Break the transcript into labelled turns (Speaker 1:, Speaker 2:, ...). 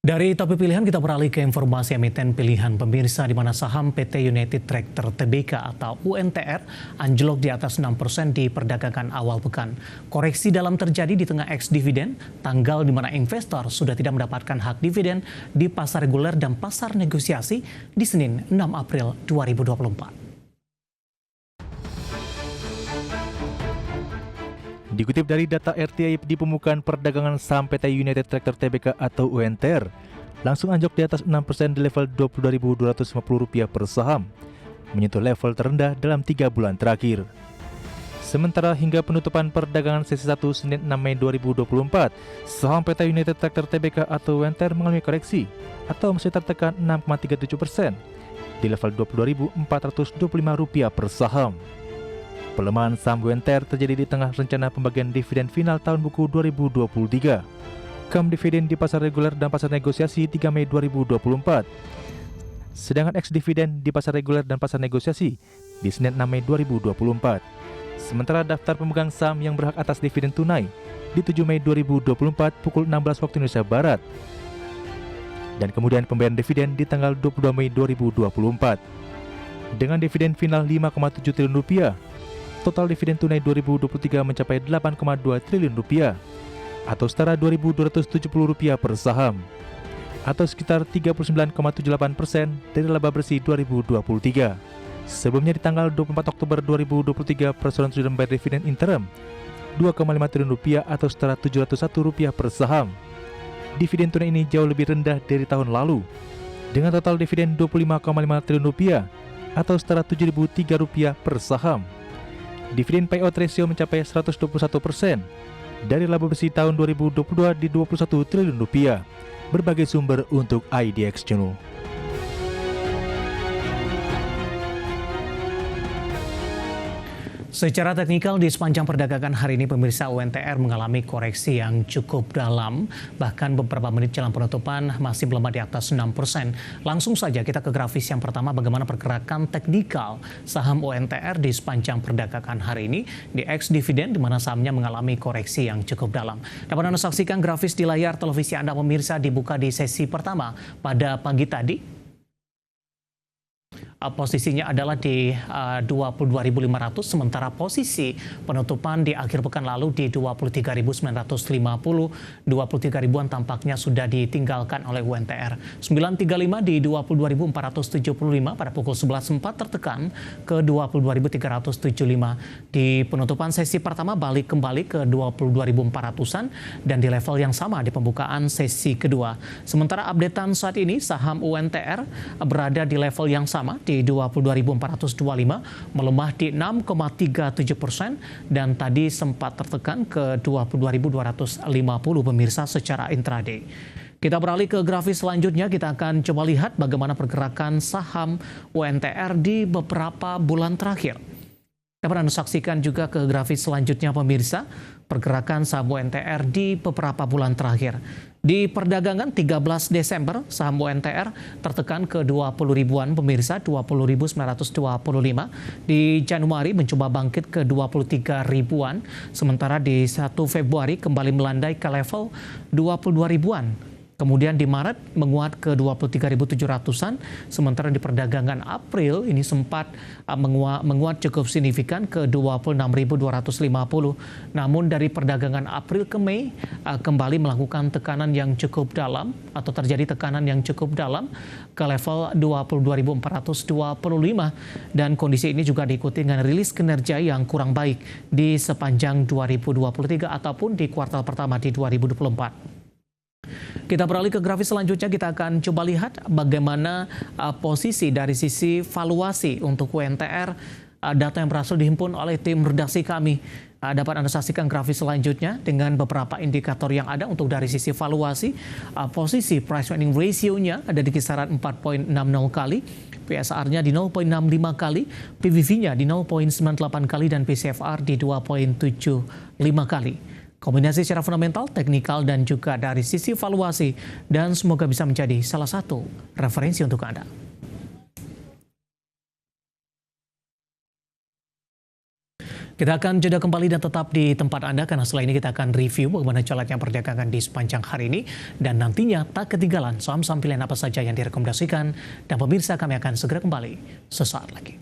Speaker 1: Dari topik pilihan kita beralih ke informasi emiten pilihan pemirsa di mana saham PT United Tractor Tbk atau UNTR anjlok di atas 6% di perdagangan awal pekan. Koreksi dalam terjadi di tengah ex-dividen, tanggal di mana investor sudah tidak mendapatkan hak dividen di pasar reguler dan pasar negosiasi di Senin 6 April 2024.
Speaker 2: Dikutip dari data RTI di pembukaan perdagangan saham PT United Tractor Tbk atau UNTR, langsung anjlok di atas 6% di level Rp22.250 per saham, menyentuh level terendah dalam 3 bulan terakhir. Sementara hingga penutupan perdagangan sesi 1 Senin 6 Mei 2024, saham PT United Tractor Tbk atau UNTR mengalami koreksi atau masih tertekan 6,37% di level Rp22.425 per saham. Pelemahan saham UNTR terjadi di tengah rencana pembagian dividen final tahun buku 2023. Kam dividen di pasar reguler dan pasar negosiasi 3 Mei 2024. Sedangkan ex-dividen di pasar reguler dan pasar negosiasi di Senin 6 Mei 2024. Sementara daftar pemegang saham yang berhak atas dividen tunai di 7 Mei 2024 pukul 16 waktu Indonesia Barat. Dan kemudian pembayaran dividen di tanggal 22 Mei 2024. Dengan dividen final Rp5,7 triliun, total dividen tunai 2023 mencapai Rp8,2 triliun atau setara Rp2.270 per saham atau sekitar 39,78% dari laba bersih 2023. Sebelumnya di tanggal 24 Oktober 2023 perusahaan sudah membayar dividen interim Rp2,5 triliun atau setara Rp701 per saham. Dividen tunai ini jauh lebih rendah dari tahun lalu dengan total dividen Rp25,5 triliun atau setara Rp7.003 per saham. Dividen payout ratio mencapai 121% dari laba bersih tahun 2022 di Rp21 triliun. Berbagai sumber untuk IDX Channel.
Speaker 1: Secara teknikal di sepanjang perdagangan hari ini pemirsa UNTR mengalami koreksi yang cukup dalam, bahkan beberapa menit jelang penutupan masih melemah di atas 6%. Langsung saja kita ke grafis yang pertama bagaimana pergerakan teknikal saham UNTR di sepanjang perdagangan hari ini di ex-dividen di mana sahamnya mengalami koreksi yang cukup dalam. Dapat Anda saksikan grafis di layar televisi Anda pemirsa dibuka di sesi pertama pada pagi tadi. Posisinya adalah di 22.500, sementara posisi penutupan di akhir pekan lalu di 23.950, 23.000-an tampaknya sudah ditinggalkan oleh UNTR. 935 di 22.475 pada pukul 11.04 tertekan ke 22.375. Di penutupan sesi pertama balik kembali ke 22.400-an dan di level yang sama di pembukaan sesi kedua. Sementara updatean saat ini saham UNTR berada di level yang sama di 22.425, melemah di 6,37% dan tadi sempat tertekan ke 22.250 pemirsa secara intraday. Kita beralih ke grafis selanjutnya, kita akan coba lihat bagaimana pergerakan saham UNTR di beberapa bulan terakhir. Dapat Anda saksikan juga ke grafis selanjutnya pemirsa, pergerakan saham UNTR di beberapa bulan terakhir. Di perdagangan 13 Desember, saham UNTR tertekan ke 20 ribuan pemirsa, 20.925. Di Januari mencoba bangkit ke 23 ribuan, sementara di 1 Februari kembali melandai ke level 22 ribuan. Kemudian di Maret menguat ke 23.700-an, sementara di perdagangan April ini sempat menguat cukup signifikan ke 26.250. Namun dari perdagangan April ke Mei kembali melakukan tekanan yang cukup dalam atau terjadi tekanan yang cukup dalam ke level 22.425 dan kondisi ini juga diikuti dengan rilis kinerja yang kurang baik di sepanjang 2023 ataupun di kuartal pertama di 2024. Kita beralih ke grafis selanjutnya, kita akan coba lihat bagaimana posisi dari sisi valuasi untuk UNTR, data yang berhasil dihimpun oleh tim redaksi kami. Dapat Anda saksikan grafis selanjutnya dengan beberapa indikator yang ada untuk dari sisi valuasi. Posisi price earning ratio-nya ada di kisaran 4.60 kali, PSR-nya di 0.65 kali, PBV-nya di 0.98 kali, dan PCFR di 2.75 kali. Kombinasi secara fundamental, teknikal, dan juga dari sisi valuasi, dan semoga bisa menjadi salah satu referensi untuk Anda. Kita akan jeda kembali dan tetap di tempat Anda karena setelah ini kita akan review bagaimana jalannya perdagangan di sepanjang hari ini dan nantinya tak ketinggalan saham-saham pilihan apa saja yang direkomendasikan dan pemirsa kami akan segera kembali sesaat lagi.